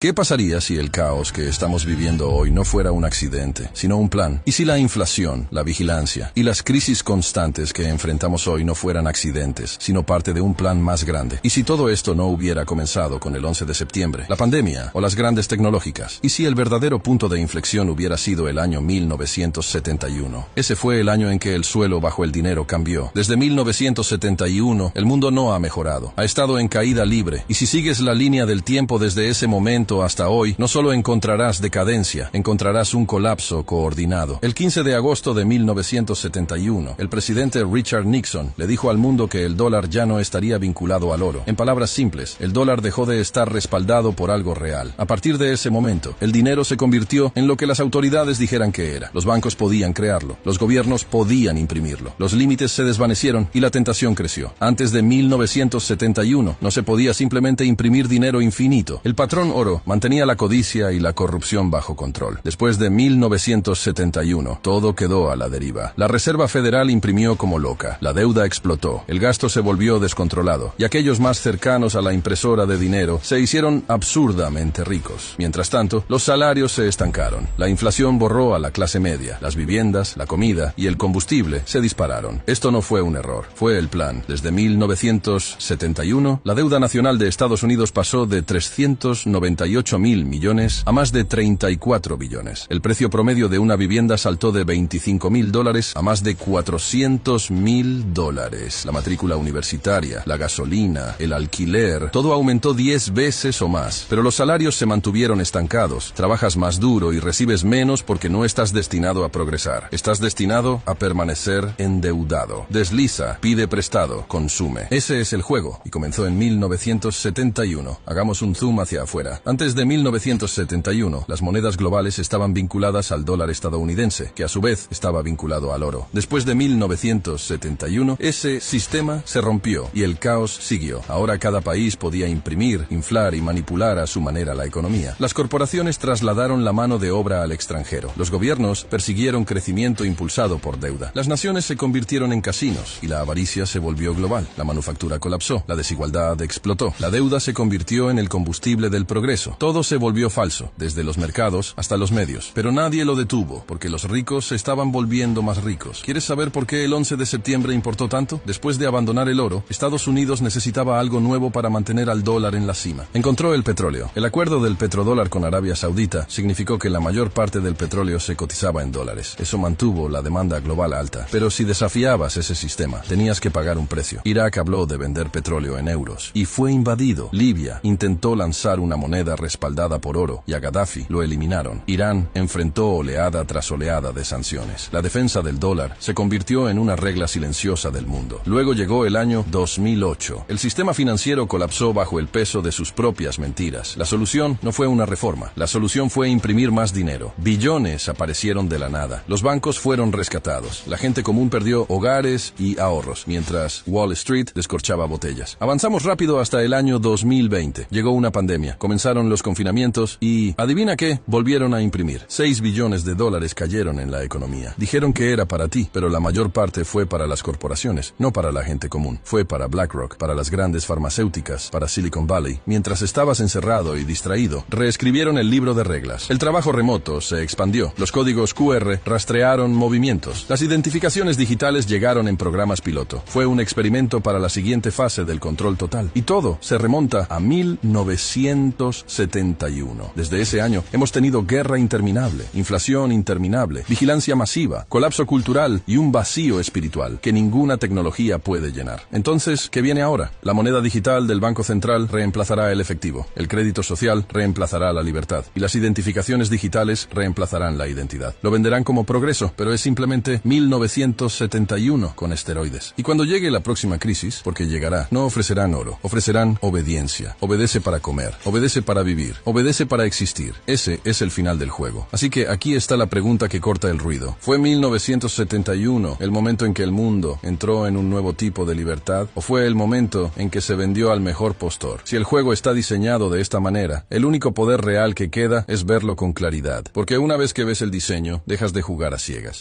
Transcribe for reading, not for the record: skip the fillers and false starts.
¿Qué pasaría si el caos que estamos viviendo hoy no fuera un accidente, sino un plan? ¿Y si la inflación, la vigilancia y las crisis constantes que enfrentamos hoy no fueran accidentes, sino parte de un plan más grande? ¿Y si todo esto no hubiera comenzado con el 11 de septiembre, la pandemia o las grandes tecnológicas? ¿Y si el verdadero punto de inflexión hubiera sido el año 1971? Ese fue el año en que el suelo bajo el dinero cambió. Desde 1971, el mundo no ha mejorado, ha estado en caída libre, y si sigues la línea del tiempo desde ese momento hasta hoy, no solo encontrarás decadencia, encontrarás un colapso coordinado. El 15 de agosto de 1971, el presidente Richard Nixon le dijo al mundo que el dólar ya no estaría vinculado al oro. En palabras simples, el dólar dejó de estar respaldado por algo real. A partir de ese momento, el dinero se convirtió en lo que las autoridades dijeran que era. Los bancos podían crearlo, los gobiernos podían imprimirlo, los límites se desvanecieron y la tentación creció. Antes de 1971, no se podía simplemente imprimir dinero infinito. El patrón oro mantenía la codicia y la corrupción bajo control. Después de 1971, todo quedó a la deriva. La Reserva Federal imprimió como loca, la deuda explotó, el gasto se volvió descontrolado, y aquellos más cercanos a la impresora de dinero se hicieron absurdamente ricos. Mientras tanto, los salarios se estancaron, la inflación borró a la clase media, las viviendas, la comida y el combustible se dispararon. Esto no fue un error, fue el plan. Desde 1971, la deuda nacional de Estados Unidos pasó de 398.000 millones a más de 34 billones. El precio promedio de una vivienda saltó de $25.000 a más de $400.000. La matrícula universitaria, la gasolina, el alquiler, todo aumentó 10 veces o más. Pero los salarios se mantuvieron estancados. Trabajas más duro y recibes menos porque no estás destinado a progresar. Estás destinado a permanecer endeudado. Desliza, pide prestado, consume. Ese es el juego y comenzó en 1971. Hagamos un zoom hacia afuera. Antes de 1971, las monedas globales estaban vinculadas al dólar estadounidense, que a su vez estaba vinculado al oro. Después de 1971, ese sistema se rompió y el caos siguió. Ahora cada país podía imprimir, inflar y manipular a su manera la economía. Las corporaciones trasladaron la mano de obra al extranjero. Los gobiernos persiguieron crecimiento impulsado por deuda. Las naciones se convirtieron en casinos y la avaricia se volvió global. La manufactura colapsó, la desigualdad explotó. La deuda se convirtió en el combustible del progreso. Todo se volvió falso, desde los mercados hasta los medios. Pero nadie lo detuvo, porque los ricos se estaban volviendo más ricos. ¿Quieres saber por qué el 11 de septiembre importó tanto? Después de abandonar el oro, Estados Unidos necesitaba algo nuevo para mantener al dólar en la cima. Encontró el petróleo. El acuerdo del petrodólar con Arabia Saudita significó que la mayor parte del petróleo se cotizaba en dólares. Eso mantuvo la demanda global alta. Pero si desafiabas ese sistema, tenías que pagar un precio. Irak habló de vender petróleo en euros y fue invadido. Libia intentó lanzar una moneda respaldada por oro, y a Gaddafi lo eliminaron. Irán enfrentó oleada tras oleada de sanciones. La defensa del dólar se convirtió en una regla silenciosa del mundo. Luego llegó el año 2008. El sistema financiero colapsó bajo el peso de sus propias mentiras. La solución no fue una reforma. La solución fue imprimir más dinero. Billones aparecieron de la nada. Los bancos fueron rescatados. La gente común perdió hogares y ahorros, mientras Wall Street descorchaba botellas. Avanzamos rápido hasta el año 2020. Llegó una pandemia. Comenzaron los confinamientos y, ¿adivina qué? Volvieron a imprimir. 6 billones de dólares cayeron en la economía. Dijeron que era para ti, pero la mayor parte fue para las corporaciones, no para la gente común. Fue para BlackRock, para las grandes farmacéuticas, para Silicon Valley. Mientras estabas encerrado y distraído, reescribieron el libro de reglas. El trabajo remoto se expandió. Los códigos QR rastrearon movimientos. Las identificaciones digitales llegaron en programas piloto. Fue un experimento para la siguiente fase del control total. Y todo se remonta a 1971. Desde ese año hemos tenido guerra interminable, inflación interminable, vigilancia masiva, colapso cultural y un vacío espiritual que ninguna tecnología puede llenar. Entonces, ¿qué viene ahora? La moneda digital del Banco Central reemplazará el efectivo, el crédito social reemplazará la libertad y las identificaciones digitales reemplazarán la identidad. Lo venderán como progreso, pero es simplemente 1971 con esteroides. Y cuando llegue la próxima crisis, porque llegará, no ofrecerán oro, ofrecerán obediencia. Obedece para comer, obedece para vivir, obedece para existir. Ese es el final del juego. Así que aquí está la pregunta que corta el ruido. ¿Fue 1971 el momento en que el mundo entró en un nuevo tipo de libertad? ¿O fue el momento en que se vendió al mejor postor? Si el juego está diseñado de esta manera, el único poder real que queda es verlo con claridad. Porque una vez que ves el diseño, dejas de jugar a ciegas.